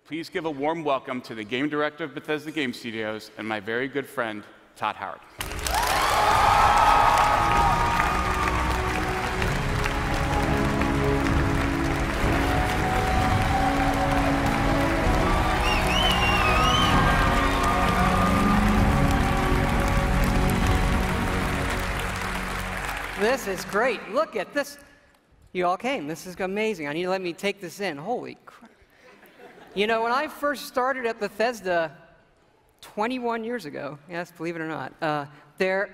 Please give a warm welcome to the game director of Bethesda Game Studios and my very good friend, Todd Howard. This is great. Look at this. You all came. This is amazing. I need to let me take this in. Holy crap. You know, when I first started at Bethesda 21 years ago, yes, believe it or not, there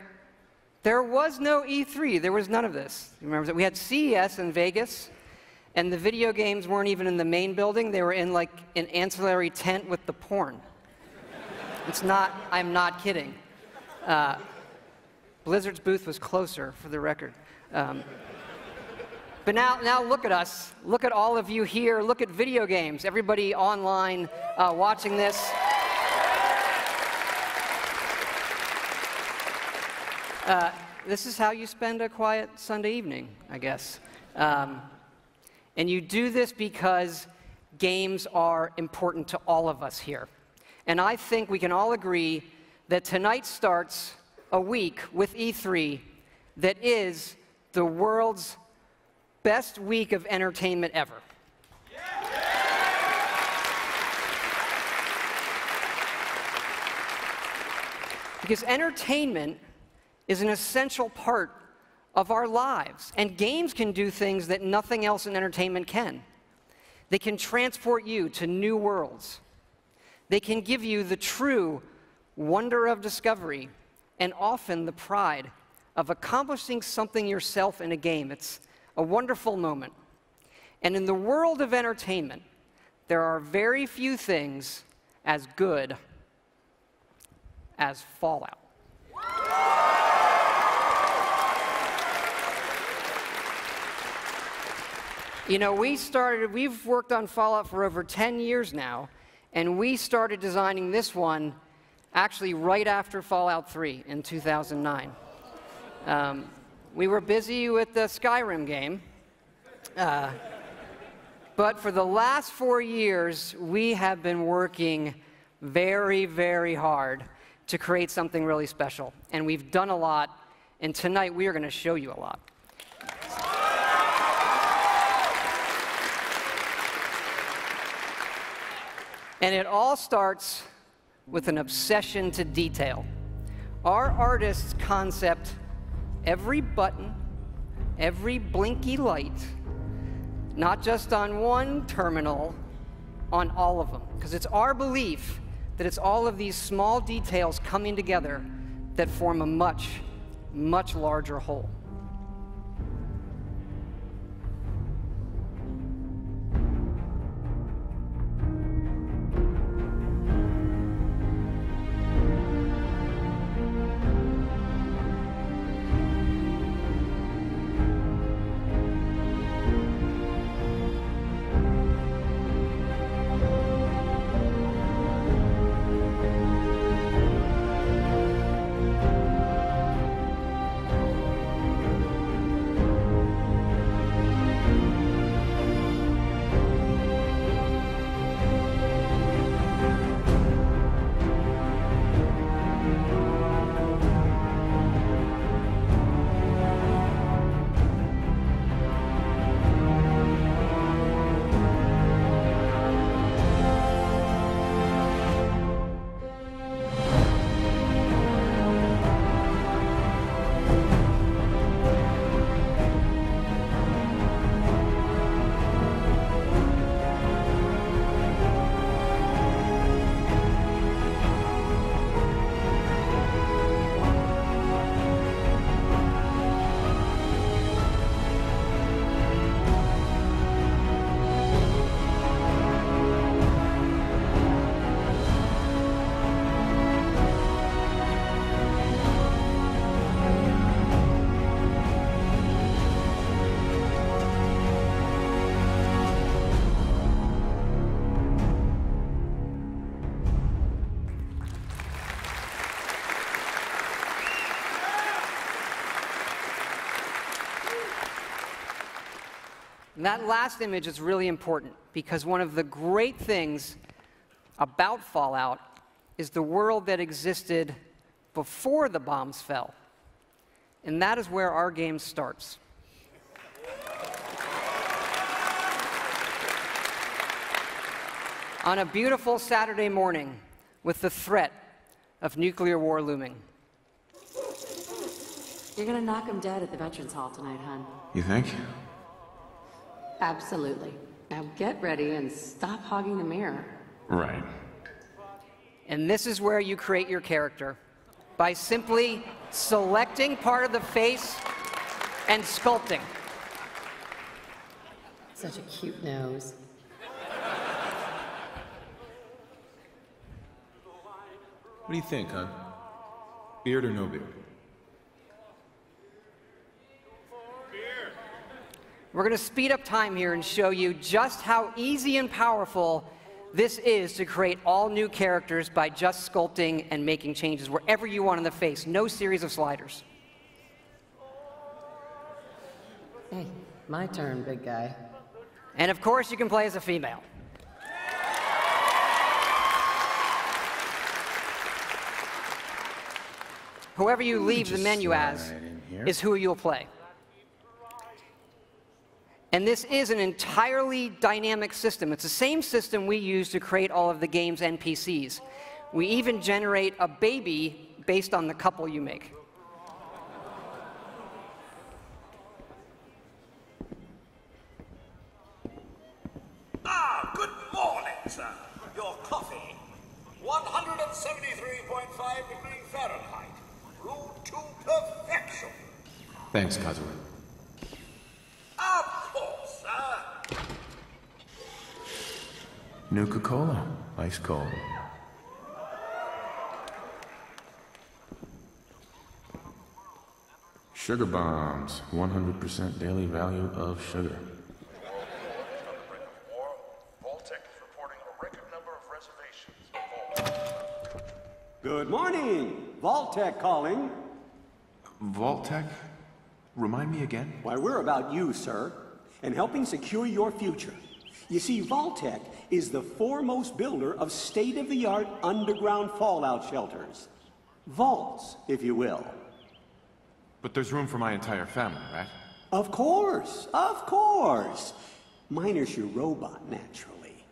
was no E3. There was none of this. You remember that? We had CES in Vegas, and the video games weren't even in the main building. They were in, like, an ancillary tent with the porn. It's not, I'm not kidding. Blizzard's booth was closer, for the record. But now look at us. Look at all of you here. Look at video games. Everybody online watching this. This is how you spend a quiet Sunday evening, I guess. And you do this because games are important to all of us here. And I think we can all agree that tonight starts a week with E3 that is the world's best week of entertainment ever. Because entertainment is an essential part of our lives, and games can do things that nothing else in entertainment can. They can transport you to new worlds. They can give you the true wonder of discovery and often the pride of accomplishing something yourself in a game. It's a wonderful moment. And in the world of entertainment, there are very few things as good as Fallout. You know, we've worked on Fallout for over 10 years now, and we started designing this one actually right after Fallout 3 in 2009. We were busy with the Skyrim game, but for the last 4 years, we have been working very, very hard to create something really special. And we've done a lot, and tonight we are going to show you a lot. And it all starts with an obsession to detail. Our artists concept every button, every blinky light, not just on one terminal, on all of them. Because it's our belief that it's all of these small details coming together that form a much, much larger whole. And that last image is really important because one of the great things about Fallout is the world that existed before the bombs fell. And that is where our game starts. On a beautiful Saturday morning with the threat of nuclear war looming. You're gonna knock him dead at the Veterans Hall tonight, hon. You think? Absolutely. Now get ready and stop hogging the mirror. Right. And this is where you create your character, by simply selecting part of the face and sculpting. Such a cute nose. What do you think, huh? Beard or no beard? We're going to speed up time here and show you just how easy and powerful this is to create all new characters by just sculpting and making changes wherever you want in the face. No series of sliders. Hey, my turn, big guy. And of course, you can play as a female. Whoever you leave the menu as is who you'll play. And this is an entirely dynamic system. It's the same system we use to create all of the game's NPCs. We even generate a baby based on the couple you make. Ah, good morning, sir. Your coffee, 173.5 degrees Fahrenheit. Brewed to perfection. Thanks, Kazuo. Of course, sir. Nuka-Cola. Ice cold. Sugar bombs. 100% daily value of sugar. Vault-Tec is reporting a record number of reservations. Good morning. Vault-Tec calling. Vault-Tec? Remind me again? Why, we're about you, sir, and helping secure your future. You see, Vault-Tec is the foremost builder of state-of-the-art underground fallout shelters. Vaults, if you will. But there's room for my entire family, right? Of course, of course. Minus your robot, naturally.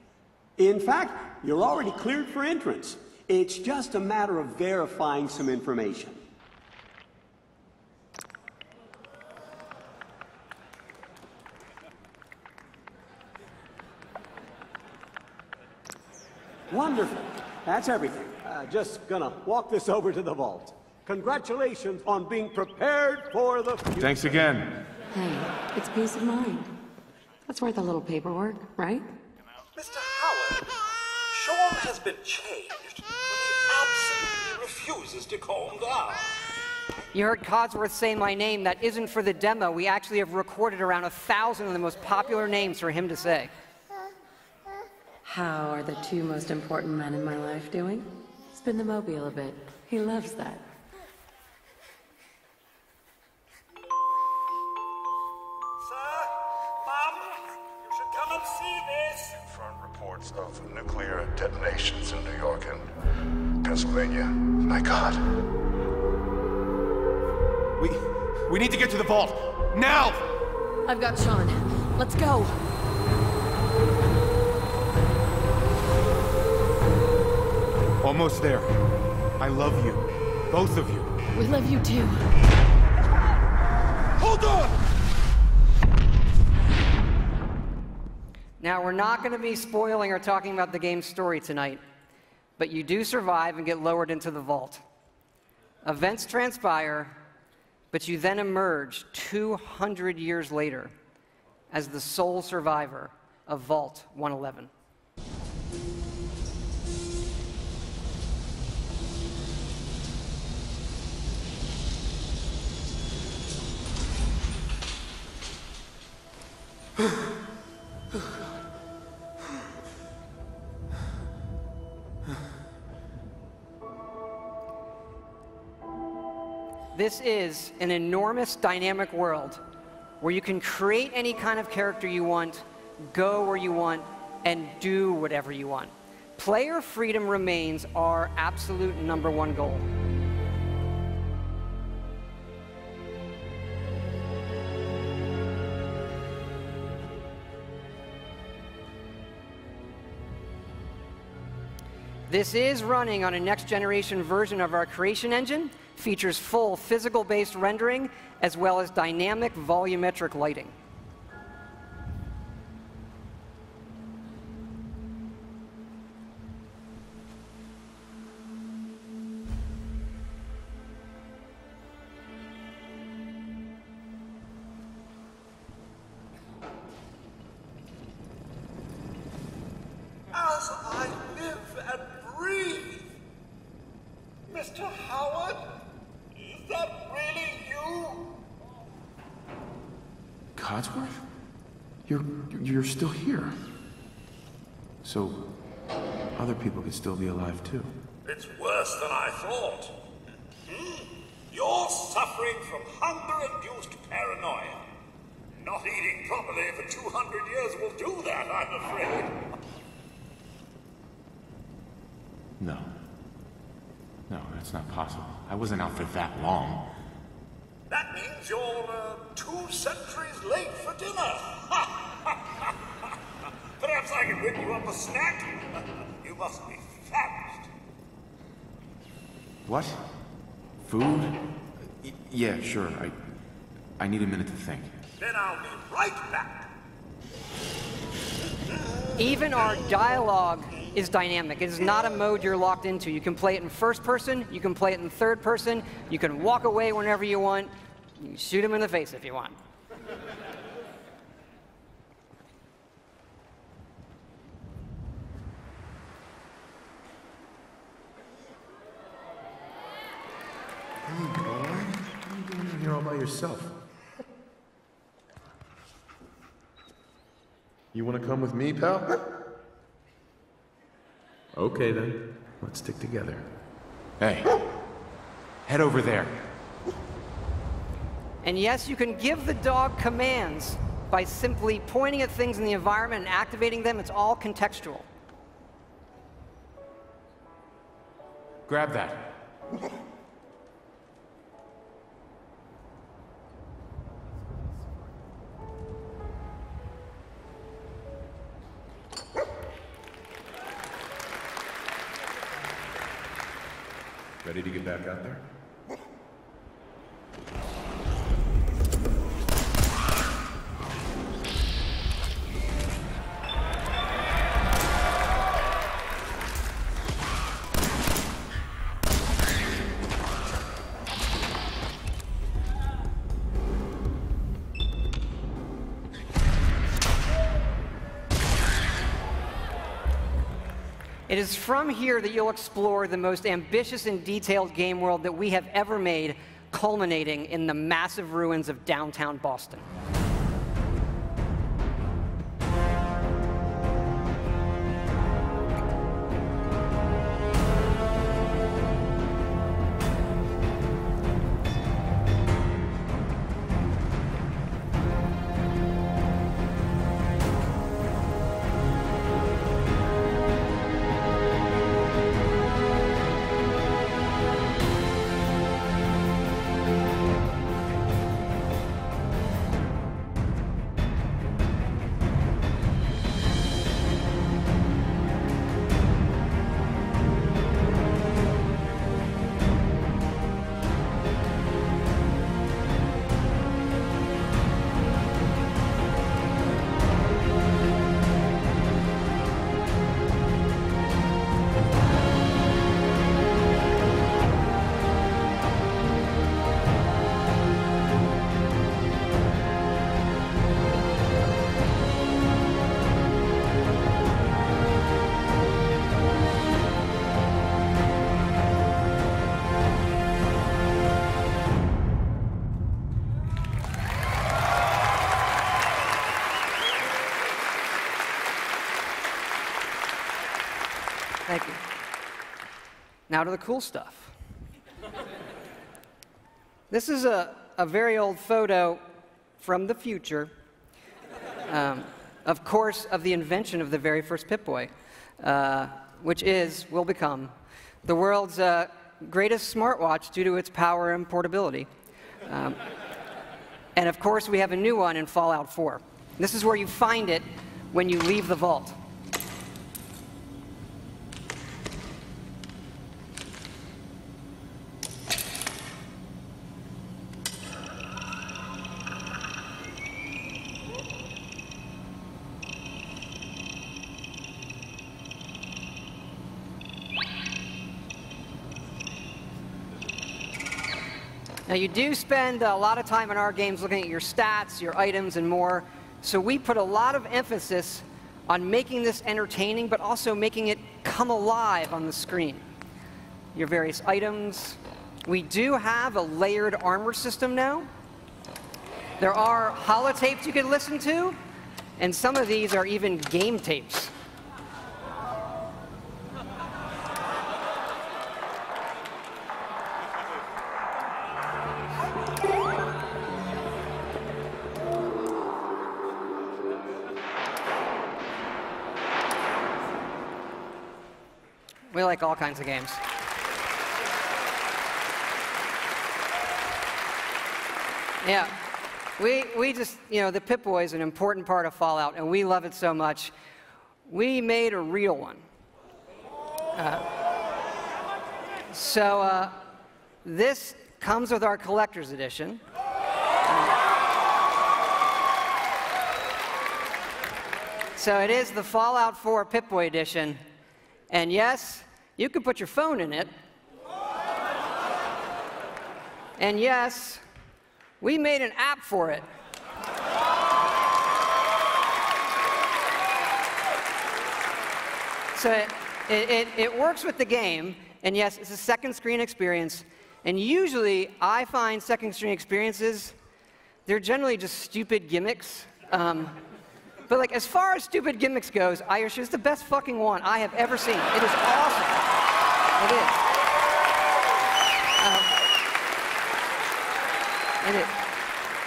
In fact, you're already cleared for entrance. It's just a matter of verifying some information. Wonderful. That's everything. Just gonna walk this over to the vault. Congratulations on being prepared for the future. Thanks again. Hey, it's peace of mind. That's worth a little paperwork, right? Mr. Howard, Sean has been changed, but he absolutely refuses to calm down. You heard Codsworth say my name. That isn't for the demo. We actually have recorded around 1,000 of the most popular names for him to say. How are the two most important men in my life doing? Spin the mobile a bit. He loves that. Sir, Mom, you should come and see this. Confirmed reports of nuclear detonations in New York and Pennsylvania. My God. We need to get to the vault. Now! I've got Sean. Let's go. Almost there. I love you. Both of you. We love you too. Hold on! Now, we're not going to be spoiling or talking about the game's story tonight, but you do survive and get lowered into the vault. Events transpire, but you then emerge 200 years later as the sole survivor of Vault 111. This is an enormous dynamic world where you can create any kind of character you want, go where you want, and do whatever you want. Player freedom remains our absolute #1 goal. This is running on a next-generation version of our creation engine, features full physical-based rendering, as well as dynamic volumetric lighting. As I live and breathe. Mr. Howard, is that really you? Codsworth? You're still here. So, other people could still be alive too. It's worse than I thought. You're suffering from hunger-induced paranoia. Not eating properly for 200 years will do that, I'm afraid. No. No, that's not possible. I wasn't out for that long. That means you're 2 centuries late for dinner. Perhaps I can whip you up a snack. You must be famished. What? Food? Yeah, sure. I need a minute to think. Then I'll be right back. Even our dialogue is dynamic. It is not a mode you're locked into. You can play it in first person, you can play it in third person, you can walk away whenever you want, you can shoot him in the face if you want. Hey, boy. What are you doing in here all by yourself? You want to come with me, pal? Okay, then. Let's stick together. Hey, head over there. And yes, you can give the dog commands by simply pointing at things in the environment and activating them. It's all contextual. Grab that. Ready to get back out there? It is from here that you'll explore the most ambitious and detailed game world that we have ever made, culminating in the massive ruins of downtown Boston. Thank you. Now to the cool stuff. This is a very old photo from the future, of course, of the invention of the very first Pip-Boy, which will become the world's greatest smartwatch due to its power and portability. And of course, we have a new one in Fallout 4. This is where you find it when you leave the vault. Now, you do spend a lot of time in our games looking at your stats, your items, and more. So we put a lot of emphasis on making this entertaining, but also making it come alive on the screen. Your various items. We do have a layered armor system now. There are holotapes you can listen to, and some of these are even game tapes. We like all kinds of games. Yeah, we just, the Pip-Boy is an important part of Fallout, and we love it so much. We made a real one. So this comes with our collector's edition. So it is the Fallout 4 Pip-Boy edition. And yes, you can put your phone in it. And yes, we made an app for it. So it works with the game, and yes, it's a second screen experience. And usually, I find second screen experiences, they're generally just stupid gimmicks. But like, as far as stupid gimmicks goes, I assure it's the best fucking one I have ever seen. It is awesome. It is. It is.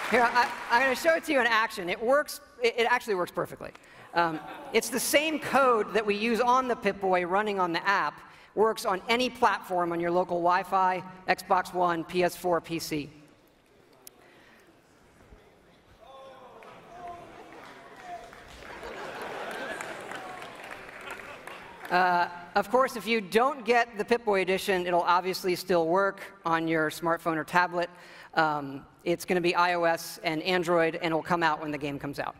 Here, I'm going to show it to you in action. It works. It actually works perfectly. It's the same code that we use on the Pip-Boy running on the app. Works on any platform on your local Wi-Fi, Xbox One, PS4, PC. Of course, if you don't get the Pip-Boy edition, it'll obviously still work on your smartphone or tablet. It's going to be iOS and Android, and it'll come out when the game comes out.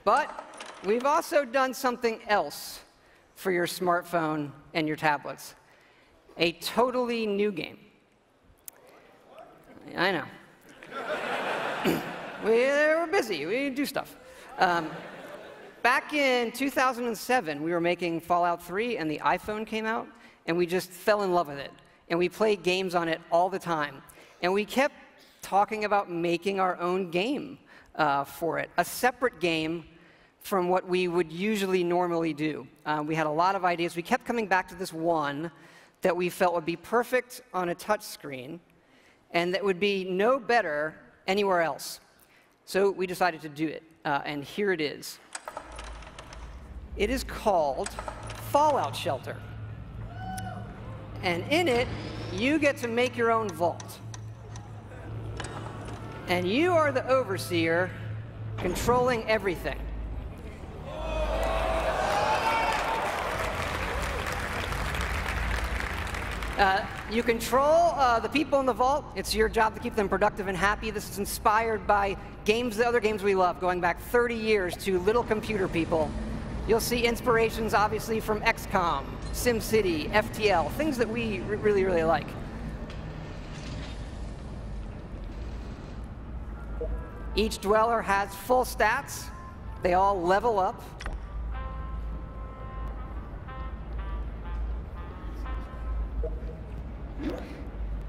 But we've also done something else for your smartphone and your tablets. A totally new game. I know. We're busy. We do stuff. Back in 2007, we were making Fallout 3, and the iPhone came out, and we just fell in love with it. And we played games on it all the time. And we kept talking about making our own game for it, a separate game from what we would usually normally do. We had a lot of ideas. We kept coming back to this one that we felt would be perfect on a touch screen, and that would be no better anywhere else. So we decided to do it, and here it is. It is called Fallout Shelter. And in it, you get to make your own vault. And you are the overseer controlling everything. You control the people in the vault. It's your job to keep them productive and happy. This is inspired by the other games we love, going back 30 years to Little Computer People. You'll see inspirations, obviously, from XCOM, SimCity, FTL, things that we really, really like. Each dweller has full stats. They all level up.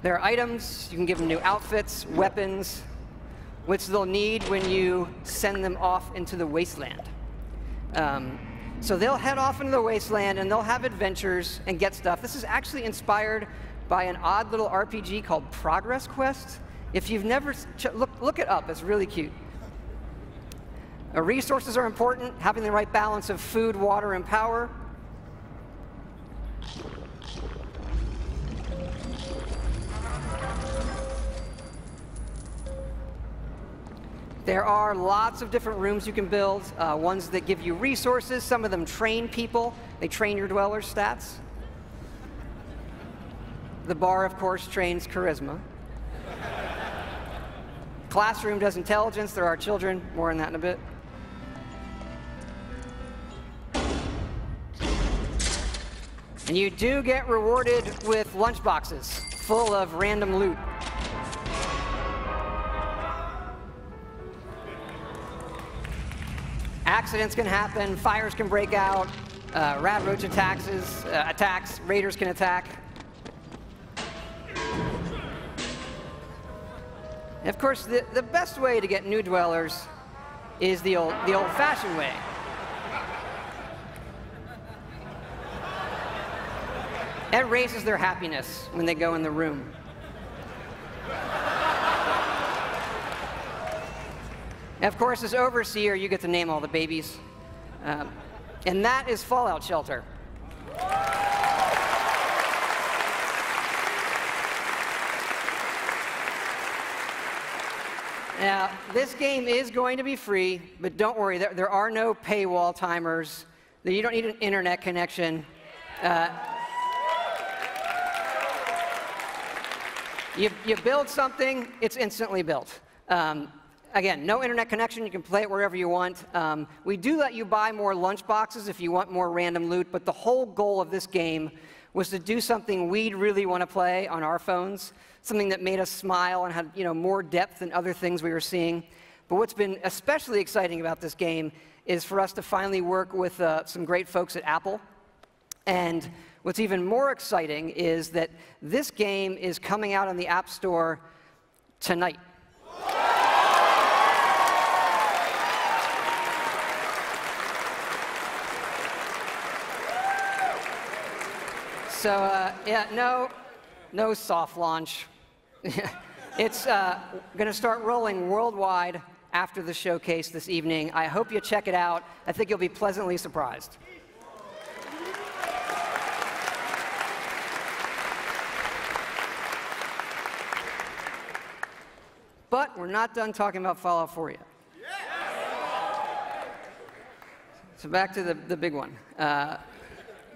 There are items. You can give them new outfits, weapons, which they'll need when you send them off into the wasteland. So they'll head off into the wasteland, and they'll have adventures and get stuff. This is actually inspired by an odd little RPG called Progress Quest. If you've never, look it up. It's really cute. Resources are important, having the right balance of food, water, and power. There are lots of different rooms you can build, ones that give you resources. Some of them train people. They train your dwellers' stats. The bar, of course, trains charisma. Classroom does intelligence. There are children. More on that in a bit. And you do get rewarded with lunchboxes full of random loot. Accidents can happen, fires can break out, rat roach attacks, raiders can attack. And of course, the best way to get new dwellers is the old-fashioned way. It raises their happiness when they go in the room. And of course, as overseer, you get to name all the babies. And that is Fallout Shelter. Now, this game is going to be free, but don't worry, there are no paywall timers. You don't need an internet connection. You build something, it's instantly built. Again, no internet connection. You can play it wherever you want. We do let you buy more lunchboxes if you want more random loot, but the whole goal of this game was to do something we'd really want to play on our phones, something that made us smile and had more depth than other things we were seeing. But what's been especially exciting about this game is for us to finally work with some great folks at Apple. And what's even more exciting is that this game is coming out on the App Store tonight. So, yeah, no soft launch. It's going to start rolling worldwide after the showcase this evening. I hope you check it out. I think you'll be pleasantly surprised. But we're not done talking about Fallout 4 yet. So back to the big one.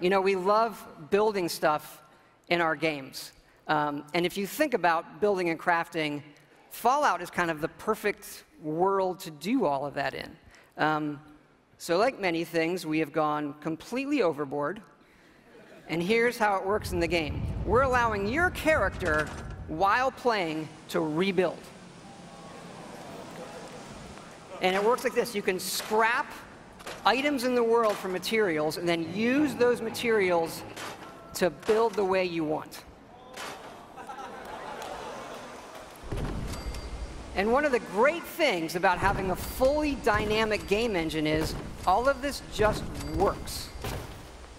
We love building stuff in our games. And if you think about building and crafting, Fallout is kind of the perfect world to do all of that in. So like many things, we have gone completely overboard. And here's how it works in the game. We're allowing your character, while playing, to rebuild. And it works like this. You can scrap items in the world for materials and then use those materials to build the way you want. And one of the great things about having a fully dynamic game engine is all of this just works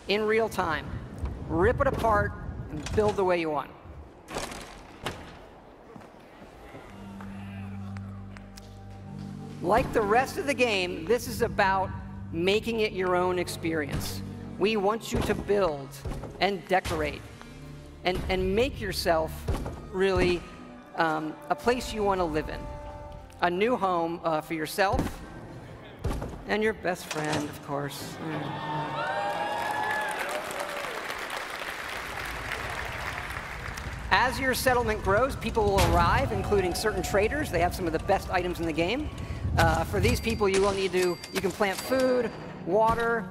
in real time. Rip it apart and build the way you want. Like the rest of the game, this is about making it your own experience. We want you to build and decorate and make yourself really a place you want to live in. A new home for yourself and your best friend, of course. As your settlement grows, people will arrive, including certain traders. They have some of the best items in the game. For these people, you can plant food, water,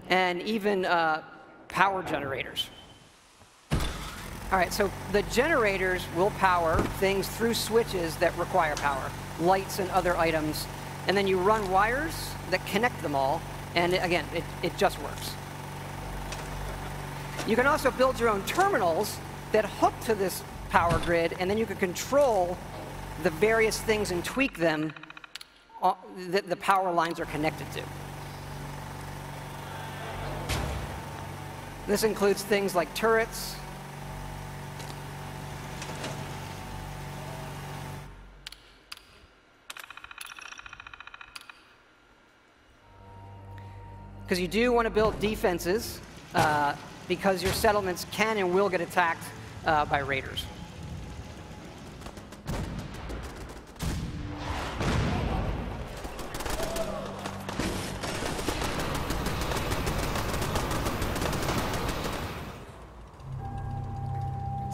and even power generators. All right, so the generators will power things through switches that require power, lights and other items, and then you run wires that connect them all, and again, it just works. You can also build your own terminals that hook to this power grid, and then you can control the various things and tweak them that the power lines are connected to. This includes things like turrets, because you do want to build defenses because your settlements can and will get attacked by raiders.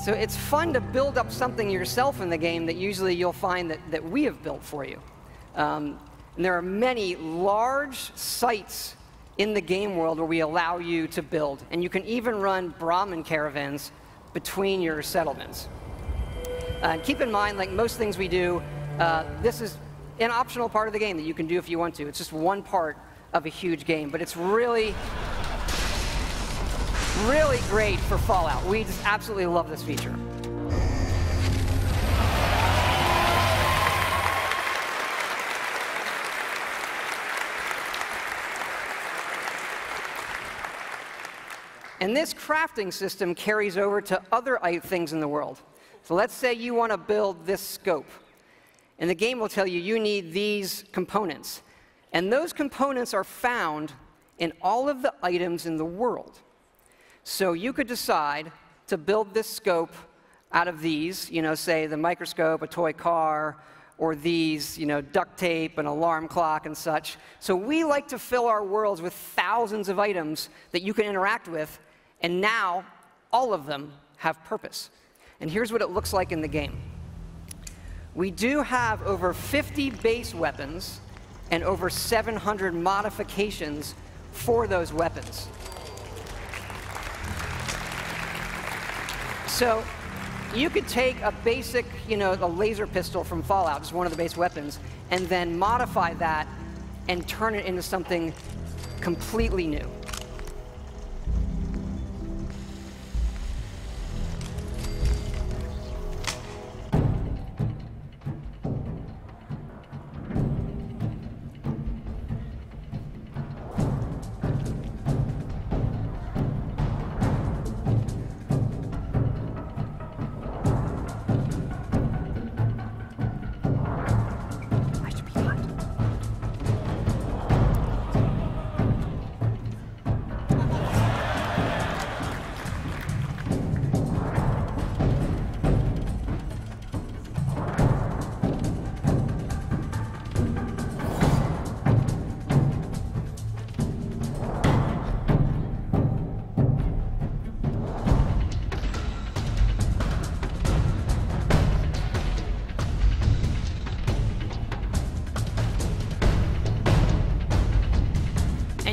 So it's fun to build up something yourself in the game that usually you'll find that we have built for you. And there are many large sites in the game world where we allow you to build. And you can even run Brahmin caravans between your settlements. Keep in mind, like most things we do, this is an optional part of the game that you can do if you want to. It's just one part of a huge game, but it's really great for Fallout. We just absolutely love this feature. And this crafting system carries over to other things in the world. So let's say you want to build this scope. And the game will tell you you need these components. And those components are found in all of the items in the world. So you could decide to build this scope out of these, say the microscope, a toy car, or these, duct tape, an alarm clock, and such. So we like to fill our worlds with thousands of items that you can interact with, and now all of them have purpose. And here's what it looks like in the game. We do have over 50 base weapons and over 700 modifications for those weapons. So you could take a basic, a laser pistol from Fallout, just one of the base weapons, and then modify that and turn it into something completely new.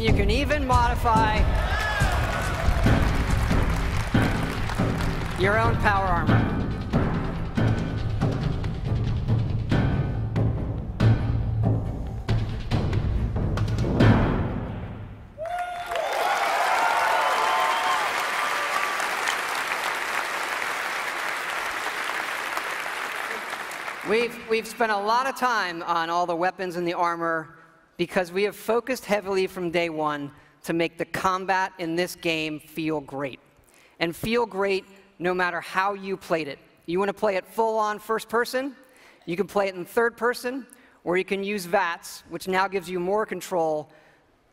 You can even modify your own power armor. We've spent a lot of time on all the weapons and the armor because we have focused heavily from day one to make the combat in this game feel great. And feel great no matter how you played it. You want to play it full-on first person, you can play it in third person, or you can use VATS, which now gives you more control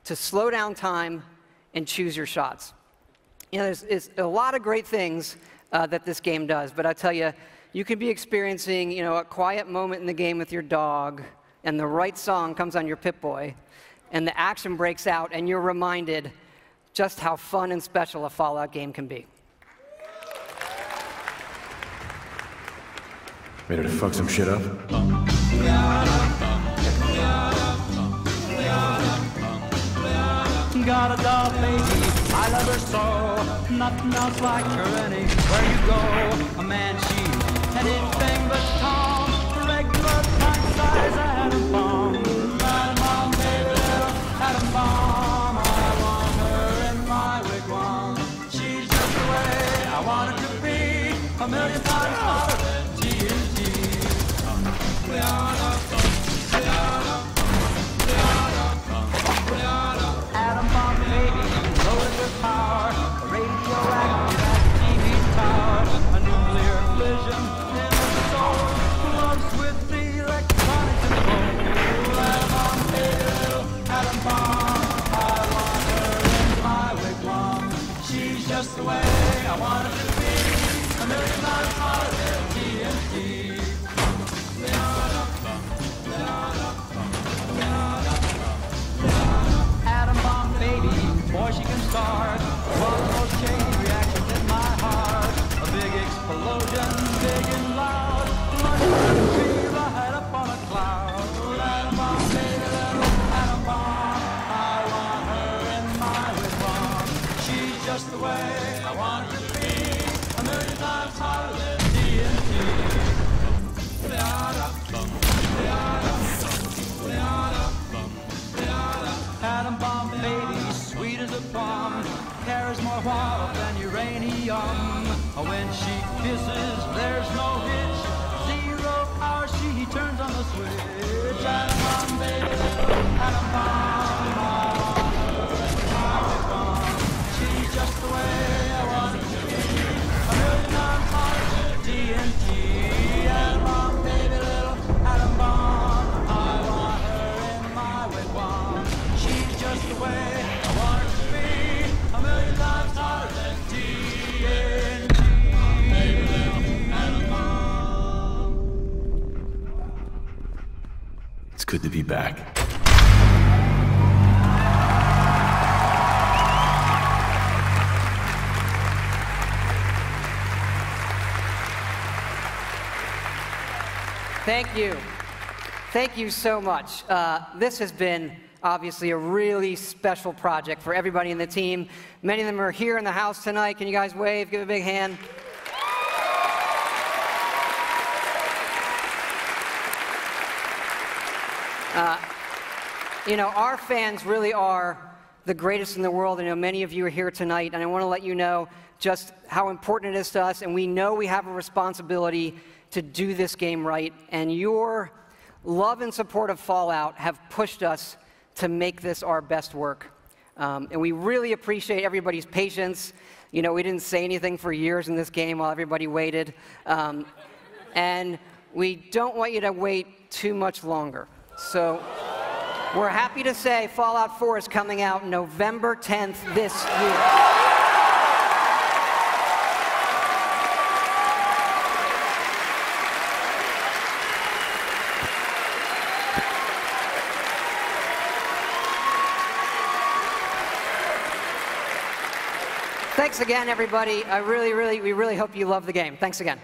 to slow down time and choose your shots. There's a lot of great things that this game does, but I tell you, you could be experiencing a quiet moment in the game with your dog, and the right song comes on your Pip-Boy, and the action breaks out, and you're reminded just how fun and special a Fallout game can be. Ready to fuck some shit up? Got a doll baby, I love her so. Nothing else like her anywhere you go. A man, she's anything but calm. Regular pint-size atom bomb. Atom bomb, baby, little atom bomb. I want her in my wigwam. She's just the way I want her to be. A million times hotter than TNT. Atom bomb, baby, loaded with power. there's more warmth than uranium. When she kisses, there's no hitch. 0 hour, she turns on the switch. Atom bomb, baby, atom bomb. Atom bomb. She's just the way I want it to be. A million times hotter than TNT. Atom bomb, baby, little atom bomb. I want her in my wigwam. She's just the way I want it to be. A million times hotter than TNT. Baby, little atom bomb. It's good to be back. Thank you. Thank you so much. This has been obviously a really special project for everybody in the team. Many of them are here in the house tonight. Can you guys wave? Give a big hand. You know, our fans really are the greatest in the world. I know many of you are here tonight, and I want to let you know just how important it is to us, and we know we have a responsibility to do this game right, and your love and support of Fallout have pushed us to make this our best work. And we really appreciate everybody's patience. You know, we didn't say anything for years in this game while everybody waited. And we don't want you to wait too much longer. So we're happy to say Fallout 4 is coming out November 10th this year. Thanks again, everybody. We really hope you love the game. Thanks again.